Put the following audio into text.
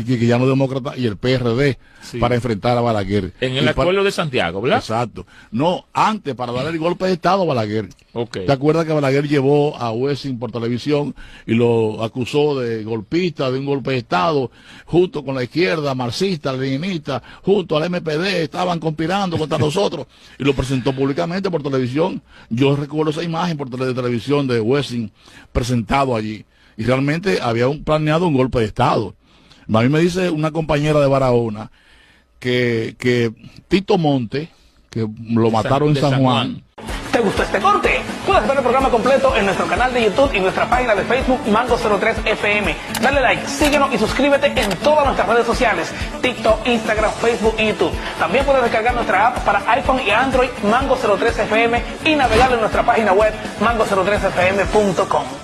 Quisqueyanos Demócratas y el PRD para enfrentar a Balaguer. En el acuerdo de Santiago, ¿verdad? Exacto. No, antes, para darle el golpe de Estado a Balaguer. Okay. ¿Te acuerdas que Balaguer llevó a Wessing por televisión y lo acusó de golpista, de un golpe de Estado, junto con la izquierda, marxista, leninista, junto al MPD, estaban conspirando contra nosotros, y lo presentó públicamente por televisión? Yo recuerdo esa imagen por televisión de Wessing presentado allí, y realmente había planeado un golpe de Estado. A mí me dice una compañera de Barahona que Tito Monte, que lo mataron en San Juan. ¿Te gustó este corte? Puedes ver el programa completo en nuestro canal de YouTube y nuestra página de Facebook Mango03 FM. Dale like, síguenos y suscríbete en todas nuestras redes sociales: TikTok, Instagram, Facebook y YouTube. También puedes descargar nuestra app para iPhone y Android Mango03 FM y navegar en nuestra página web mango03fm.com.